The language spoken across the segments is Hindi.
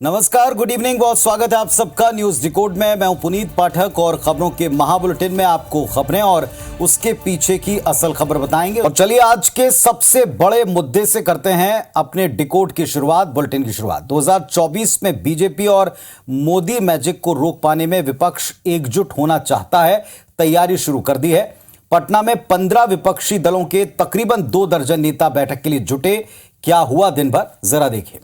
नमस्कार, गुड इवनिंग, बहुत स्वागत है आप सबका न्यूज डिकोड में। मैं हूं पुनीत पाठक और खबरों के महाबुलेटिन में आपको खबरें और उसके पीछे की असल खबर बताएंगे। और चलिए आज के सबसे बड़े मुद्दे से करते हैं अपने डिकोड की शुरुआत, बुलेटिन की शुरुआत। 2024 में बीजेपी और मोदी मैजिक को रोक पाने में विपक्ष एकजुट होना चाहता है, तैयारी शुरू कर दी है। पटना में 15 विपक्षी दलों के तकरीबन 2 दर्जन नेता बैठक के लिए जुटे। क्या हुआ दिन भर, जरा देखिए।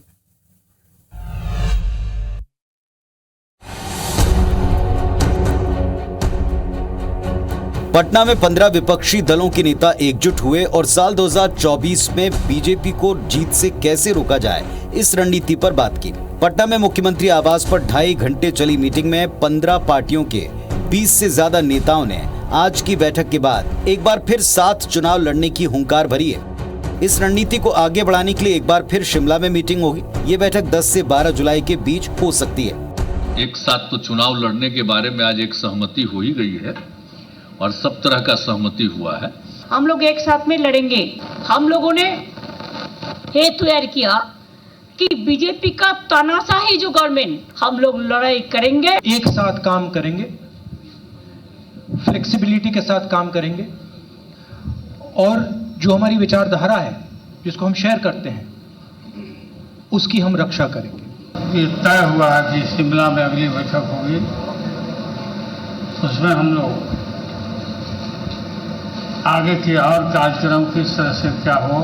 पटना में 15 विपक्षी दलों के नेता एकजुट हुए और साल 2024 में बीजेपी को जीत से कैसे रोका जाए, इस रणनीति पर बात की। पटना में मुख्यमंत्री आवास पर 2.5 घंटे चली मीटिंग में 15 पार्टियों के 20 से ज्यादा नेताओं ने आज की बैठक के बाद एक बार फिर साथ चुनाव लड़ने की हुंकार भरी है। इस रणनीति को आगे बढ़ाने के लिए एक बार फिर शिमला में मीटिंग होगी। ये बैठक 10 से 12 जुलाई के बीच हो सकती है। एक साथ तो चुनाव लड़ने के बारे में आज एक सहमति हो ही गई है और सब तरह का सहमति हुआ है। हम लोग एक साथ में लड़ेंगे। हम लोगों ने हेतु तैयार किया कि बीजेपी का तानाशाही जो गवर्नमेंट, हम लोग लड़ाई करेंगे, एक साथ काम करेंगे, फ्लेक्सिबिलिटी के साथ काम करेंगे और जो हमारी विचारधारा है जिसको हम शेयर करते हैं उसकी हम रक्षा करेंगे। ये तय हुआ है कि शिमला में अगली बैठक होगी, उसमें हम लोग आगे के और कार्यक्रम किस तरह से क्या हो,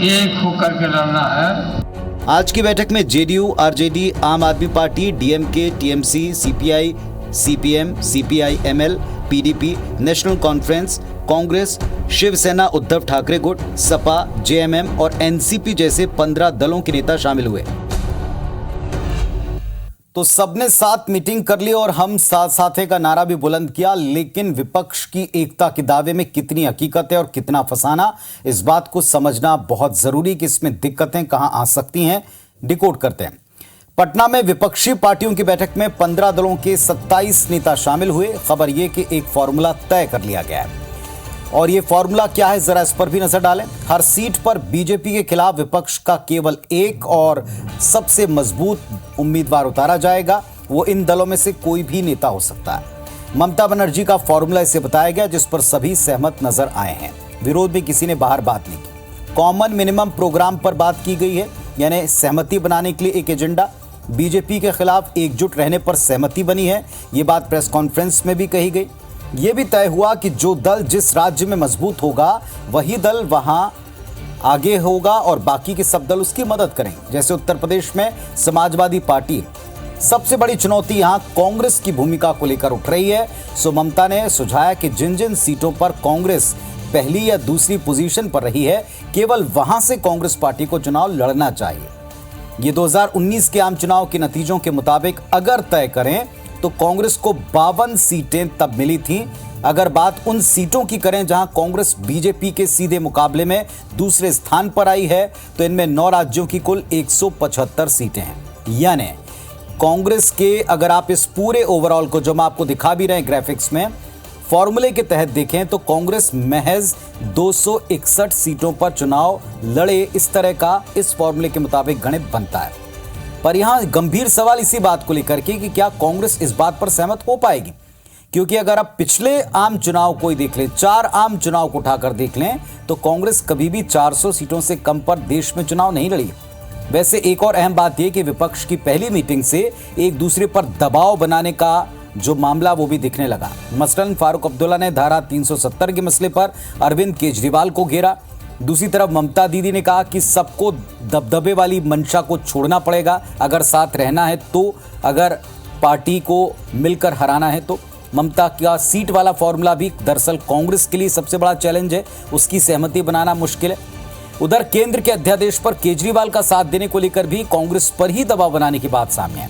एक होकर के लड़ना है। आज की बैठक में JDU, RJD, Aam Aadmi Party, DMK, TMC, CPI, CPM, CPI ML, PDP, National Conference, Congress, Shiv Sena Uddhav Thackeray गुट, सपा, जेएमएम और एनसीपी जैसे 15 दलों के नेता शामिल हुए। तो सबने साथ मीटिंग कर ली और हम साथ साथे का नारा भी बुलंद किया, लेकिन विपक्ष की एकता के दावे में कितनी हकीकत है और कितना फसाना, इस बात को समझना बहुत जरूरी कि इसमें दिक्कतें कहां आ सकती हैं। डिकोड करते हैं। पटना में विपक्षी पार्टियों की बैठक में 15 दलों के 27 नेता शामिल हुए। खबर यह कि एक फॉर्मूला तय कर लिया गया है और ये फॉर्मूला क्या है, जरा इस पर भी नजर डालें। हर सीट पर बीजेपी के खिलाफ विपक्ष का केवल एक और सबसे मजबूत उम्मीदवार उतारा जाएगा। वो इन दलों में से कोई भी नेता हो सकता है। ममता बनर्जी का फॉर्मूला इसे बताया गया, जिस पर सभी सहमत नजर आए हैं। विरोध में किसी ने बाहर बात नहीं की। कॉमन मिनिमम प्रोग्राम पर बात की गई है, यानी सहमति बनाने के लिए एक एजेंडा। बीजेपी के खिलाफ एकजुट रहने पर सहमति बनी है। ये बात प्रेस कॉन्फ्रेंस में भी कही गई। यह भी तय हुआ कि जो दल जिस राज्य में मजबूत होगा वही दल वहां आगे होगा और बाकी के सब दल उसकी मदद करेंगे। जैसे उत्तर प्रदेश में समाजवादी पार्टी, सबसे बड़ी चुनौती यहां कांग्रेस की भूमिका को लेकर उठ रही है। सो ममता ने सुझाया कि जिन जिन सीटों पर कांग्रेस पहली या दूसरी पोजीशन पर रही है, केवल वहां से कांग्रेस पार्टी को चुनाव लड़ना चाहिए। ये 2019 के आम चुनाव के नतीजों के मुताबिक अगर तय करें तो कांग्रेस को 52 सीटें तब मिली थीं। अगर बात उन सीटों की करें जहां कांग्रेस बीजेपी के सीधे मुकाबले में दूसरे स्थान पर आई है, तो इनमें 9 राज्यों की कुल 175 सीटें हैं। यानी कांग्रेस के अगर आप इस पूरे ओवरऑल को, जो मैं आपको दिखा भी रहे हैं ग्राफिक्स में, फॉर्मूले के तहत देखें तो कांग्रेस महज 261 सीटों पर चुनाव लड़े। इस तरह का इस फॉर्मूले के मुताबिक गणित बनता है। पर यहां गंभीर सवाल इसी बात को लेकर के कि क्या कांग्रेस इस बात पर सहमत हो पाएगी, क्योंकि अगर आप पिछले आम चुनाव को ही देख लें, 4 आम चुनाव को उठाकर देख लें, तो कांग्रेस कभी भी 400 सीटों से कम पर देश में चुनाव नहीं लड़ी। वैसे एक और अहम बात यह कि विपक्ष की पहली मीटिंग से एक दूसरे पर दबाव बनाने का जो मामला वो भी दिखने लगा। मसलन फारूक अब्दुल्ला ने धारा 370 के मसले पर अरविंद केजरीवाल को घेरा। दूसरी तरफ ममता दीदी ने कहा कि सबको दबदबे वाली मंशा को छोड़ना पड़ेगा अगर साथ रहना है, तो अगर पार्टी को मिलकर हराना है। तो ममता का सीट वाला फॉर्मूला भी दरअसल कांग्रेस के लिए सबसे बड़ा चैलेंज है, उसकी सहमति बनाना मुश्किल है। उधर केंद्र के अध्यादेश पर केजरीवाल का साथ देने को लेकर भी कांग्रेस पर ही दबाव बनाने की बात सामने है।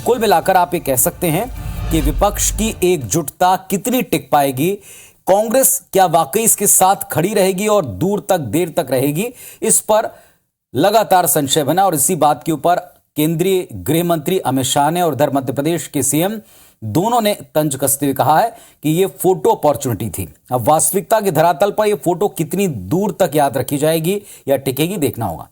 कुल मिलाकर आप ये कह सकते हैं कि विपक्ष की एकजुटता कितनी टिक पाएगी, कांग्रेस क्या वाकई इसके साथ खड़ी रहेगी और दूर तक देर तक रहेगी, इस पर लगातार संशय बना। और इसी बात के ऊपर केंद्रीय गृह मंत्री अमित शाह ने और उधर मध्य प्रदेश के सीएम दोनों ने तंज कसते हुए कहा है कि यह फोटो अपॉर्चुनिटी थी। अब वास्तविकता के धरातल पर यह फोटो कितनी दूर तक याद रखी जाएगी या टिकेगी, देखना होगा।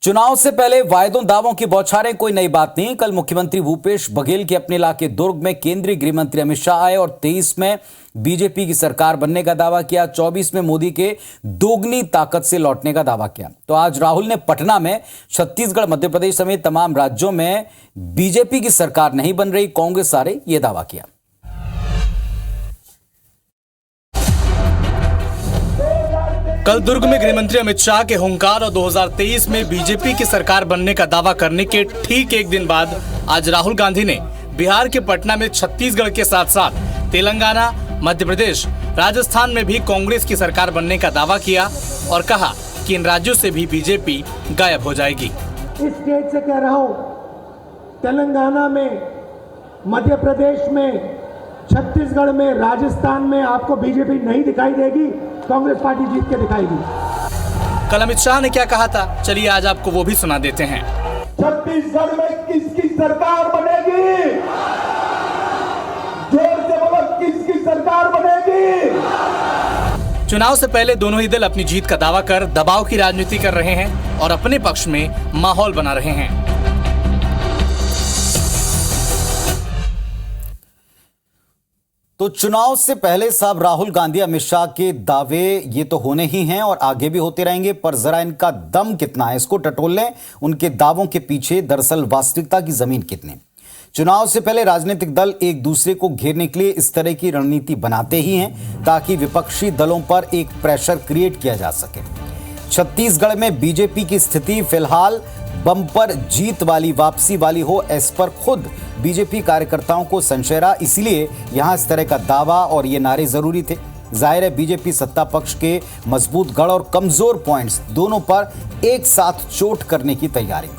चुनाव से पहले वायदों दावों की बौछारें कोई नई बात नहीं। कल मुख्यमंत्री भूपेश बघेल के अपने इलाके दुर्ग में केंद्रीय गृह मंत्री अमित शाह आए और 23 में बीजेपी की सरकार बनने का दावा किया, 24 में मोदी के दोगुनी ताकत से लौटने का दावा किया। तो आज राहुल ने पटना में छत्तीसगढ़, मध्य प्रदेश समेत तमाम राज्यों में बीजेपी की सरकार नहीं बन रही, कांग्रेस आ रही, यह दावा किया। कल दुर्ग में गृहमंत्री अमित शाह के हुंकार और 2023 में बीजेपी की सरकार बनने का दावा करने के ठीक एक दिन बाद आज राहुल गांधी ने बिहार के पटना में छत्तीसगढ़ के साथ साथ तेलंगाना, मध्य प्रदेश, राजस्थान में भी कांग्रेस की सरकार बनने का दावा किया और कहा कि इन राज्यों से भी बीजेपी गायब हो जाएगी। इस स्टेट से कह रहा हूं, तेलंगाना में, मध्य प्रदेश में, छत्तीसगढ़ में, राजस्थान में आपको बीजेपी नहीं दिखाई देगी, कांग्रेस पार्टी जीत के दिखाएगी। कल अमित शाह ने क्या कहा था, चलिए आज आपको वो भी सुना देते हैं। छत्तीसगढ़ में किसकी सरकार बनेगी? जोर से बोलो, किसकी सरकार बनेगी? चुनाव से पहले दोनों ही दल अपनी जीत का दावा कर दबाव की राजनीति कर रहे हैं और अपने पक्ष में माहौल बना रहे हैं। तो चुनाव से पहले साहब राहुल गांधी, अमित शाह के दावे ये तो होने ही हैं और आगे भी होते रहेंगे, पर जरा इनका दम कितना है इसको टटोल लें। उनके दावों के पीछे दरअसल वास्तविकता की जमीन कितनी। चुनाव से पहले राजनीतिक दल एक दूसरे को घेरने के लिए इस तरह की रणनीति बनाते ही हैं ताकि विपक्षी दलों पर एक प्रेशर क्रिएट किया जा सके। छत्तीसगढ़ में बीजेपी की स्थिति फिलहाल बम्पर जीत वाली, वापसी वाली हो, इस पर खुद बीजेपी कार्यकर्ताओं को संशय रहा, इसीलिए यहां इस तरह का दावा और ये नारे जरूरी थे। जाहिर है बीजेपी सत्ता पक्ष के मजबूत गढ़ और कमजोर पॉइंट्स दोनों पर एक साथ चोट करने की तैयारी,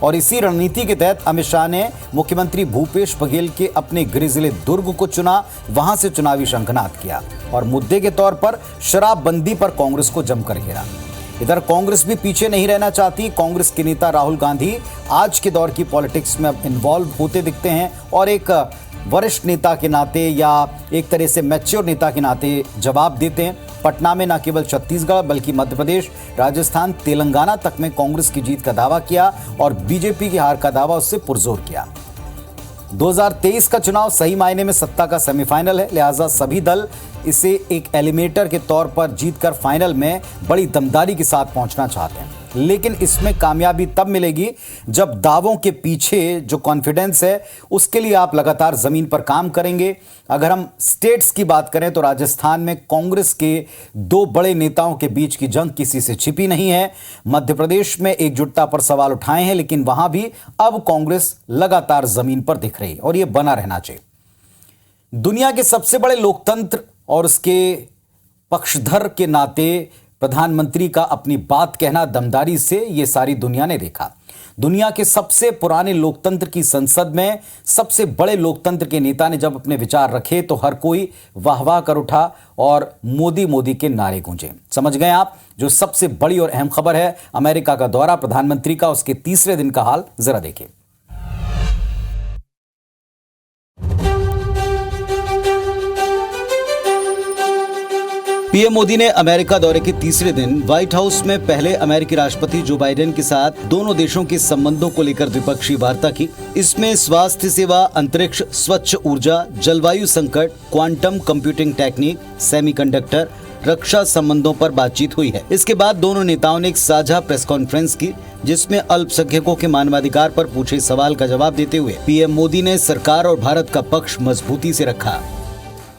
और इसी रणनीति के तहत अमित शाह ने मुख्यमंत्री भूपेश बघेल के अपने गृह जिले दुर्ग को चुना, वहां से चुनावी शंखनाद किया और मुद्दे के तौर पर शराबबंदी पर कांग्रेस को जमकर घेरा। इधर कांग्रेस भी पीछे नहीं रहना चाहती। कांग्रेस के नेता राहुल गांधी आज के दौर की पॉलिटिक्स में अब इन्वॉल्व होते दिखते हैं और एक वरिष्ठ नेता के नाते या एक तरह से मैच्योर नेता के नाते जवाब देते हैं। पटना में न केवल छत्तीसगढ़ बल्कि मध्य प्रदेश, राजस्थान, तेलंगाना तक में कांग्रेस की जीत का दावा किया और बीजेपी की हार का दावा उससे पुरजोर किया। 2023 का चुनाव सही मायने में सत्ता का सेमीफाइनल है, लिहाजा सभी दल इसे एक एलिमिनेटर के तौर पर जीतकर फाइनल में बड़ी दमदारी के साथ पहुंचना चाहते हैं। लेकिन इसमें कामयाबी तब मिलेगी जब दावों के पीछे जो कॉन्फिडेंस है उसके लिए आप लगातार जमीन पर काम करेंगे। अगर हम स्टेट्स की बात करें तो राजस्थान में कांग्रेस के दो बड़े नेताओं के बीच की जंग किसी से छिपी नहीं है। मध्य प्रदेश में एकजुटता पर सवाल उठाए हैं, लेकिन वहां भी अब कांग्रेस लगातार जमीन पर दिख रही और यह बना रहना चाहिए। दुनिया के सबसे बड़े लोकतंत्र और उसके पक्षधर के नाते प्रधानमंत्री का अपनी बात कहना दमदारी से ये सारी दुनिया ने देखा। दुनिया के सबसे पुराने लोकतंत्र की संसद में सबसे बड़े लोकतंत्र के नेता ने जब अपने विचार रखे तो हर कोई वाह वाह कर उठा और मोदी मोदी के नारे गूंजे। समझ गए आप। जो सबसे बड़ी और अहम खबर है अमेरिका का दौरा प्रधानमंत्री का, उसके तीसरे दिन का हाल जरा देखिए। पीएम मोदी ने अमेरिका दौरे के तीसरे दिन व्हाइट हाउस में पहले अमेरिकी राष्ट्रपति जो बाइडेन के साथ दोनों देशों के संबंधों को लेकर द्विपक्षीय वार्ता की। इसमें स्वास्थ्य सेवा, अंतरिक्ष, स्वच्छ ऊर्जा, जलवायु संकट, क्वांटम कंप्यूटिंग टेक्निक, सेमीकंडक्टर, रक्षा संबंधों पर बातचीत हुई है। इसके बाद दोनों नेताओं ने एक साझा प्रेस कॉन्फ्रेंस की जिसमें अल्पसंख्यकों के मानवाधिकार पर पूछे सवाल का जवाब देते हुए पीएम मोदी ने सरकार और भारत का पक्ष मजबूती से रखा।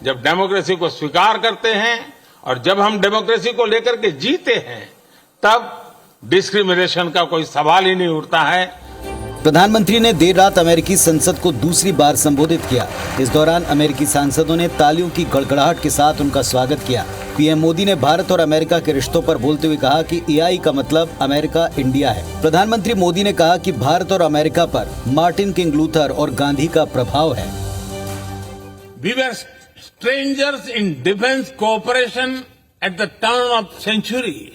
जब डेमोक्रेसी को स्वीकार करते हैं और जब हम डेमोक्रेसी को लेकर के जीते हैं तब डिस्क्रिमिनेशन का कोई सवाल ही नहीं उठता है। प्रधानमंत्री ने देर रात अमेरिकी संसद को दूसरी बार संबोधित किया। इस दौरान अमेरिकी सांसदों ने तालियों की गड़गड़ाहट के साथ उनका स्वागत किया। पीएम मोदी ने भारत और अमेरिका के रिश्तों पर बोलते हुए कहा कि एआई का मतलब अमेरिका इंडिया है। प्रधानमंत्री मोदी ने कहा कि भारत और अमेरिका पर मार्टिन किंग लूथर और गांधी का प्रभाव है। We were strangers in defense cooperation at the turn of century.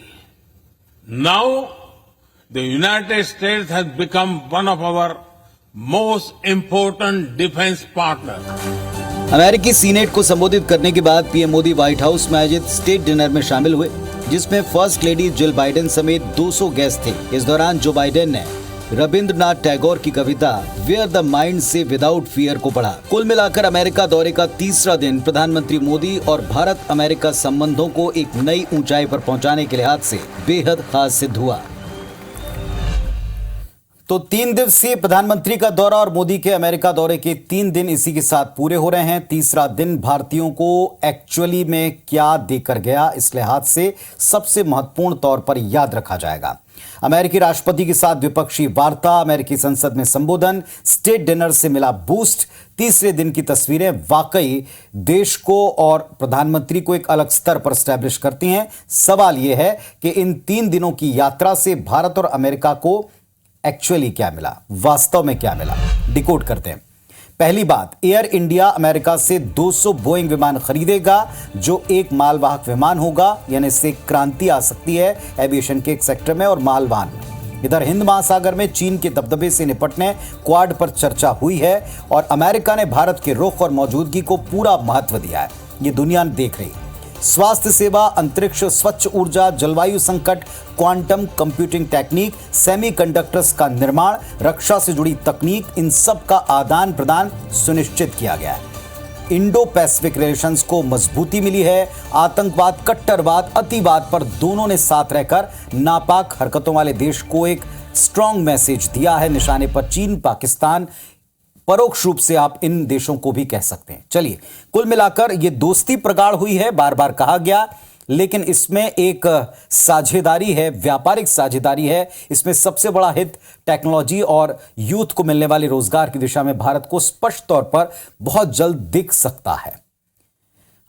Now, the United States has become one of our most important defense partners. अमेरिकी सीनेट को संबोधित करने के बाद पीएम मोदी व्हाइट हाउस में आयोजित स्टेट डिनर में शामिल हुए, जिसमें फर्स्ट लेडी जिल बाइडेन समेत 200 गेस्ट थे। इस दौरान जो बाइडेन ने रविंद्रनाथ टैगोर की कविता वेयर द माइंड से विदाउट फियर को पढ़ा। कुल मिलाकर अमेरिका दौरे का तीसरा दिन प्रधानमंत्री मोदी और भारत अमेरिका संबंधों को एक नई ऊंचाई पर पहुंचाने के लिहाज से बेहद खास सिद्ध हुआ। तो 3 दिवसीय प्रधानमंत्री का दौरा और मोदी के अमेरिका दौरे के 3 दिन इसी के साथ पूरे हो रहे हैं। तीसरा दिन भारतीयों को एक्चुअली में क्या देकर गया, इस लिहाज से सबसे महत्वपूर्ण तौर पर याद रखा जाएगा। अमेरिकी राष्ट्रपति के साथ द्विपक्षीय वार्ता, अमेरिकी संसद में संबोधन, स्टेट डिनर से मिला बूस्ट। तीसरे दिन की तस्वीरें वाकई देश को और प्रधानमंत्री को एक अलग स्तर पर स्टैब्लिश करती हैं। सवाल यह है कि इन 3 दिनों की यात्रा से भारत और अमेरिका को एक्चुअली क्या मिला, वास्तव में क्या मिला, डिकोड करते हैं। पहली बात, एयर इंडिया अमेरिका से 200 बोइंग विमान खरीदेगा जो एक मालवाहक विमान होगा, यानी इससे क्रांति आ सकती है एविएशन के एक सेक्टर में और मालवाहन में। इधर हिंद महासागर में चीन के दबदबे से निपटने क्वाड पर चर्चा हुई है और अमेरिका ने भारत के रुख और मौजूदगी को पूरा महत्व दिया है, ये दुनिया देख रही है। स्वास्थ्य सेवा, अंतरिक्ष, स्वच्छ ऊर्जा, जलवायु संकट, क्वांटम कंप्यूटिंग टेक्निक, सेमीकंडक्टर्स का निर्माण, रक्षा से जुड़ी तकनीक, इन सब का आदान प्रदान सुनिश्चित किया गया है। इंडो पैसिफिक रिलेशंस को मजबूती मिली है। आतंकवाद, कट्टरवाद, अतिवाद पर दोनों ने साथ रहकर नापाक हरकतों वाले देश को एक स्ट्रॉन्ग मैसेज दिया है। निशाने पर चीन, पाकिस्तान, परोक्ष रूप से आप इन देशों को भी कह सकते हैं। चलिए, कुल मिलाकर ये दोस्ती प्रगाढ़ हुई है, बार बार कहा गया, लेकिन इसमें एक साझेदारी है, व्यापारिक साझेदारी है। इसमें सबसे बड़ा हित टेक्नोलॉजी और यूथ को मिलने वाले रोजगार की दिशा में भारत को स्पष्ट तौर पर बहुत जल्द दिख सकता है।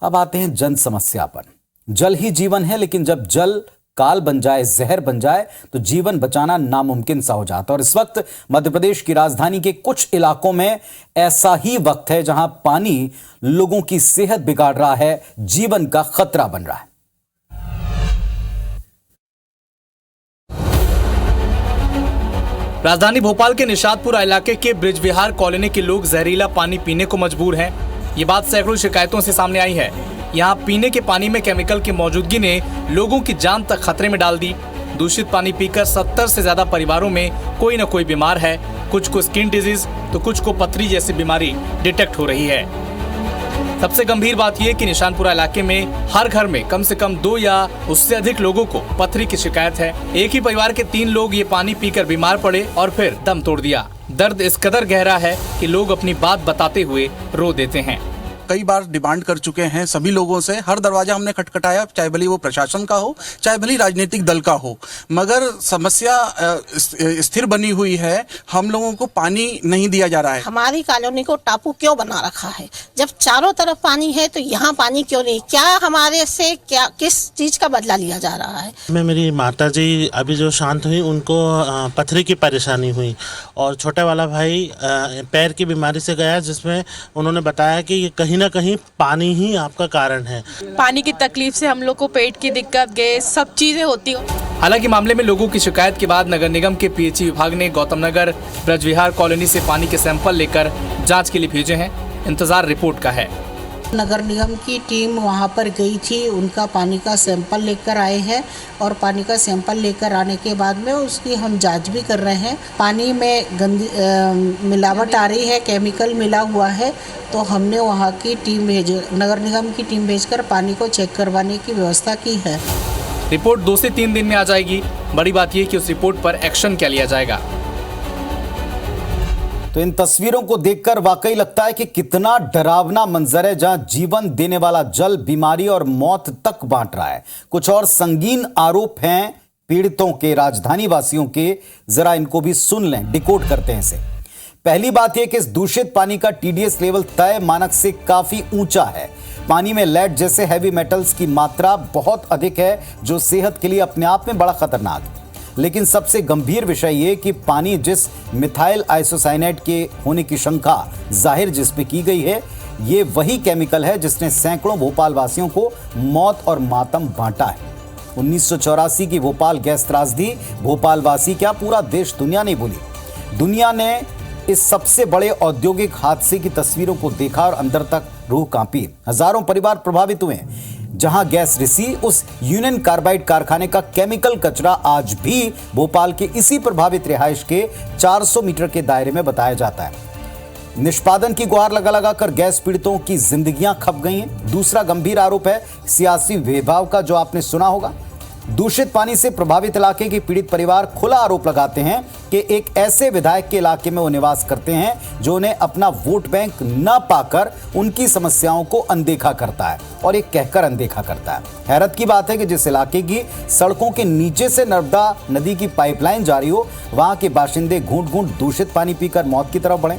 अब आते हैं जन समस्या पर। जल ही जीवन है, लेकिन जब जल काल बन जाए, जहर बन जाए, तो जीवन बचाना नामुमकिन सा हो जाता है। और इस वक्त मध्य प्रदेश की राजधानी के कुछ इलाकों में ऐसा ही वक्त है जहां पानी लोगों की सेहत बिगाड़ रहा है, जीवन का खतरा बन रहा है। राजधानी भोपाल के निशातपुरा इलाके के ब्रिजविहार कॉलोनी के लोग जहरीला पानी पीने को मजबूर हैं। ये बात सैकड़ों शिकायतों से सामने आई है। यहाँ पीने के पानी में केमिकल की मौजूदगी ने लोगों की जान तक खतरे में डाल दी। दूषित पानी पीकर 70 से ज्यादा परिवारों में कोई न कोई बीमार है। कुछ को स्किन डिजीज तो कुछ को पथरी जैसी बीमारी डिटेक्ट हो रही है। सबसे गंभीर बात यह कि निशानपुरा इलाके में हर घर में कम से कम 2 या उससे अधिक लोगों को पथरी की शिकायत है। एक ही परिवार के 3 लोग ये पानी पीकर बीमार पड़े और फिर दम तोड़ दिया। दर्द इस कदर गहरा है कि लोग अपनी बात बताते हुए रो देते हैं। कई बार डिमांड कर चुके हैं सभी लोगों से, हर दरवाजा हमने खटखटाया, चाहे भले वो प्रशासन का हो, चाहे भले राजनीतिक दल का हो, मगर समस्या स्थिर बनी हुई है। हम लोगों को पानी नहीं दिया जा रहा है। हमारी कॉलोनी को टापू क्यों बना रखा है? जब चारों तरफ पानी है तो यहाँ पानी क्यों नहीं? क्या हमारे से क्या किस चीज का बदला लिया जा रहा है? मैं मेरी माता जी अभी जो शांत हुई, उनको पथरी की परेशानी हुई और छोटा वाला भाई पैर की बीमारी से गया, जिसमें उन्होंने बताया कि ये कहीं ना कहीं पानी ही आपका कारण है। पानी की तकलीफ से हम लोग को पेट की दिक्कत, गैस, सब चीजें होती हो। हालांकि मामले में लोगों की शिकायत के बाद नगर निगम के पीएचई विभाग ने गौतम नगर ब्रजविहार कॉलोनी से पानी के सैंपल लेकर जांच के लिए भेजे हैं। इंतजार रिपोर्ट का है। नगर निगम की टीम वहां पर गई थी, उनका पानी का सैंपल लेकर आए हैं और पानी का सैंपल लेकर आने के बाद में उसकी हम जांच भी कर रहे हैं। पानी में गंदी मिलावट आ रही है, केमिकल मिला हुआ है, तो हमने वहां की टीम नगर निगम की टीम भेजकर पानी को चेक करवाने की व्यवस्था की है। रिपोर्ट 2 से 3 दिन में आ जाएगी। बड़ी बात यह कि उस रिपोर्ट पर एक्शन क्या लिया जाएगा। तो इन तस्वीरों को देखकर वाकई लगता है कि कितना डरावना मंजर है, जहां जीवन देने वाला जल बीमारी और मौत तक बांट रहा है। कुछ और संगीन आरोप हैं पीड़ितों के, राजधानी वासियों के, जरा इनको भी सुन लें, डिकोड करते हैं इसे। पहली बात यह कि इस दूषित पानी का टीडीएस लेवल तय मानक से काफी ऊंचा है। पानी में लेड जैसे हैवी मेटल्स की मात्रा बहुत अधिक है, जो सेहत के लिए अपने आप में बड़ा खतरनाक है। लेकिन सबसे गंभीर विषय ये कि पानी जिस मिथाइल आइसोसाइनेट के होने की शंका जाहिर जिसमें की गई है, ये वही केमिकल है जिसने सैकड़ों भोपाल वासियों को मौत और मातम बांटा है। 1984 की भोपाल गैस त्रासदी भोपाल वासी क्या, पूरा देश दुनिया नहीं भूली। दुनिया ने इस सबसे बड़े औद्योगिक हादसे की तस्वीरों को देखा और अंदर तक रूह कांपी। हजारों परिवार प्रभावित हुए। जहां गैस रिसी उस यूनियन कार्बाइड कारखाने का केमिकल कचरा आज भी भोपाल के इसी प्रभावित रिहाइश के 400 मीटर के दायरे में बताया जाता है। निष्पादन की गुहार लगा लगा कर गैस पीड़ितों की जिंदगियां खप गई हैं। दूसरा गंभीर आरोप है सियासी भेदभाव का, जो आपने सुना होगा। दूषित पानी से प्रभावित इलाके के पीड़ित परिवार खुला आरोप लगाते हैं कि एक ऐसे विधायक के इलाके में वो निवास करते हैं जो उन्हें अपना वोट बैंक न पाकर उनकी समस्याओं को अनदेखा करता है, और एक कहकर अनदेखा करता है। हैरत की बात है कि जिस इलाके की सड़कों के नीचे से नर्मदा नदी की पाइपलाइन जारी हो, वहां के बाशिंदे घूंट घूंट दूषित पानी पीकर मौत की तरफ बढ़े।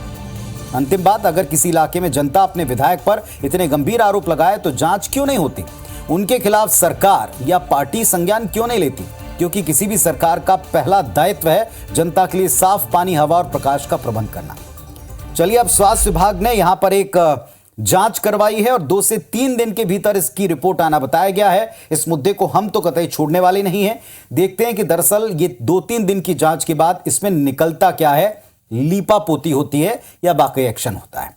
अंतिम बात, अगर किसी इलाके में जनता अपने विधायक पर इतने गंभीर आरोप लगाए तो जांच क्यों नहीं होती? उनके खिलाफ सरकार या पार्टी संज्ञान क्यों नहीं लेती? क्योंकि किसी भी सरकार का पहला दायित्व है जनता के लिए साफ पानी, हवा और प्रकाश का प्रबंध करना। चलिए, अब स्वास्थ्य विभाग ने यहां पर एक जांच करवाई है और 2 से 3 दिन के भीतर इसकी रिपोर्ट आना बताया गया है। इस मुद्दे को हम तो कतई छोड़ने वाले नहीं हैं। देखते हैं कि दरअसल ये 2-3 दिन की जांच के बाद इसमें निकलता क्या है, लीपा पोती होती है या बाकी एक्शन होता है।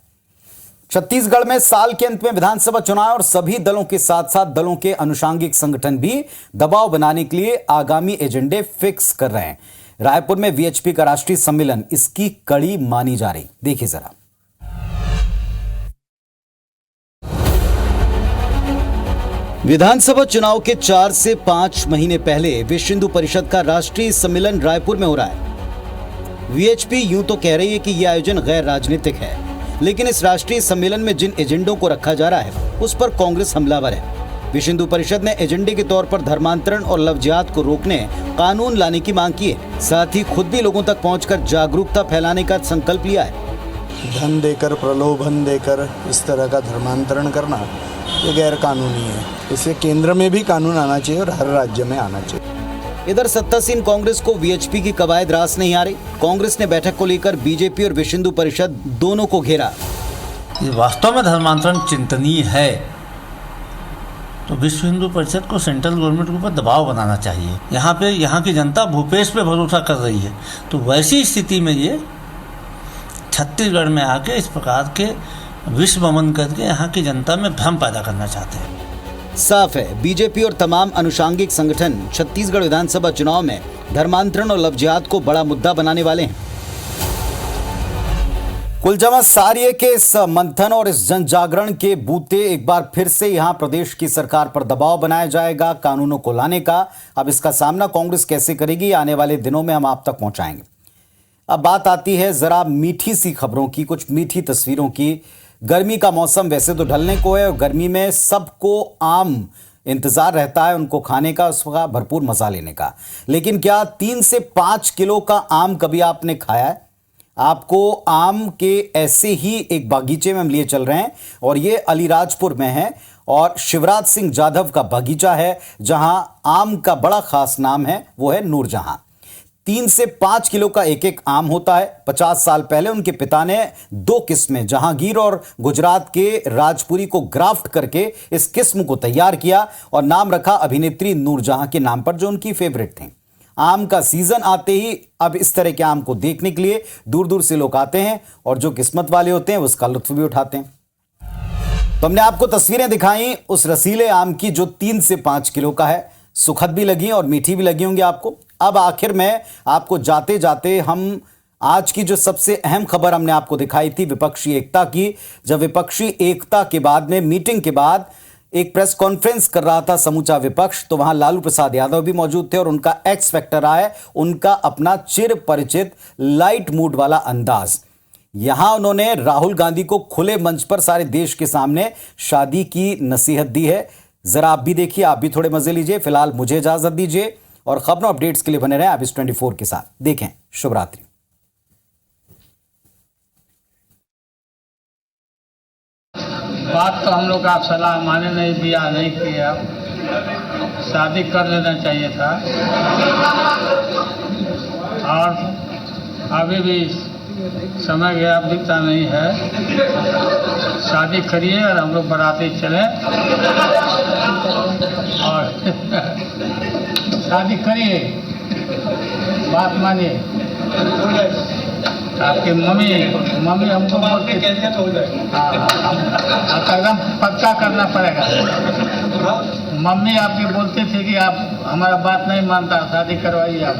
छत्तीसगढ़ में साल के अंत में विधानसभा चुनाव और सभी दलों के साथ साथ दलों के अनुषांगिक संगठन भी दबाव बनाने के लिए आगामी एजेंडे फिक्स कर रहे हैं। रायपुर में वीएचपी का राष्ट्रीय सम्मेलन इसकी कड़ी मानी जा रही। देखिए जरा। विधानसभा चुनाव के 4 से 5 महीने पहले विश्व हिंदू परिषद का राष्ट्रीय सम्मेलन रायपुर में हो रहा है। वीएचपी यूं तो कह रही है कि यह आयोजन गैर राजनीतिक है, लेकिन इस राष्ट्रीय सम्मेलन में जिन एजेंडों को रखा जा रहा है उस पर कांग्रेस हमलावर है। विश्व हिंदू परिषद ने एजेंडे के तौर पर धर्मांतरण और लव जिहाद को रोकने कानून लाने की मांग की है। साथ ही खुद भी लोगों तक पहुंचकर जागरूकता फैलाने का संकल्प लिया है। धन देकर, प्रलोभन देकर इस तरह का धर्मांतरण करना ये गैर कानूनी है। इससे केंद्र में भी कानून आना चाहिए और हर राज्य में आना चाहिए। इधर सत्तासीन कांग्रेस को वीएचपी की कवायद रास नहीं आ रही। कांग्रेस ने बैठक को लेकर बीजेपी और विश्व हिंदू परिषद दोनों को घेरा। ये वास्तव में धर्मांतरण चिंतनीय है तो विश्व हिंदू परिषद को सेंट्रल गवर्नमेंट के ऊपर दबाव बनाना चाहिए। यहाँ की जनता भूपेश पे भरोसा कर रही है, तो वैसी स्थिति में ये छत्तीसगढ़ में आके इस प्रकार के विश्व भ्रमण करके यहाँ की जनता में भ्रम पैदा करना चाहते हैं। साफ है, बीजेपी और तमाम अनुषांगिक संगठन छत्तीसगढ़ विधानसभा चुनाव में धर्मांतरण और लव जिहाद को बड़ा मुद्दा बनाने वाले हैं। कुल जमा सारिये के इस मंथन और इस जन जागरण के बूते एक बार फिर से यहां प्रदेश की सरकार पर दबाव बनाया जाएगा कानूनों को लाने का। अब इसका सामना कांग्रेस कैसे करेगी, आने वाले दिनों में हम आप तक पहुंचाएंगे। अब बात आती है जरा मीठी सी खबरों की, कुछ मीठी तस्वीरों की। गर्मी का मौसम वैसे तो ढलने को है और गर्मी में सबको आम इंतजार रहता है उनको खाने का, उसका भरपूर मजा लेने का। लेकिन क्या 3 से 5 किलो का आम कभी आपने खाया है? आपको आम के ऐसे ही एक बागीचे में हम लिए चल रहे हैं और ये अलीराजपुर में है और शिवराज सिंह जाधव का बागीचा है जहां आम का बड़ा खास नाम है, वो है नूरजहां। 3 से 5 किलो का एक एक आम होता है। 50 साल पहले उनके पिता ने 2 किस्में जहांगीर और गुजरात के राजपुरी को ग्राफ्ट करके इस किस्म को तैयार किया और नाम रखा अभिनेत्री नूरजहां के नाम पर, जो उनकी फेवरेट थी। आम का सीजन आते ही अब इस तरह के आम को देखने के लिए दूर दूर से लोग आते हैं और जो किस्मत वाले होते हैं उसका लुत्फ भी उठाते हैं। तो हमने आपको तस्वीरें दिखाई उस रसीले आम की जो 3 से 5 किलो का है। सुखद भी लगी और मीठी भी लगी होंगी आपको। अब आखिर में आपको जाते जाते हम आज की जो सबसे अहम खबर हमने आपको दिखाई थी विपक्षी एकता की, जब विपक्षी एकता के बाद में मीटिंग के बाद एक प्रेस कॉन्फ्रेंस कर रहा था समूचा विपक्ष, तो वहां लालू प्रसाद यादव भी मौजूद थे और उनका एक्स फैक्टर आया उनका अपना चिर परिचित लाइट मूड वाला अंदाज। यहां उन्होंने राहुल गांधी को खुले मंच पर सारे देश के सामने शादी की नसीहत दी है। जरा आप भी देखिए, आप भी थोड़े मजे लीजिए। फिलहाल मुझे इजाजत दीजिए और खबरों अपडेट्स के लिए बने रहें आबिस 24 के साथ। देखें, शुभ रात्रि। बात तो हम लोग का आप सलाह माने नहीं, दिया नहीं किया, शादी कर लेना चाहिए था। और अभी भी समय गया बीता नहीं है, शादी करिए और हम लोग बाराती चले और शादी करिए, बात मानिए। आपकी मम्मी हमको बोलते कदम पक्का करना पड़ेगा। मम्मी आपकी बोलते थे कि आप हमारा बात नहीं मानता, शादी करवाइए आप।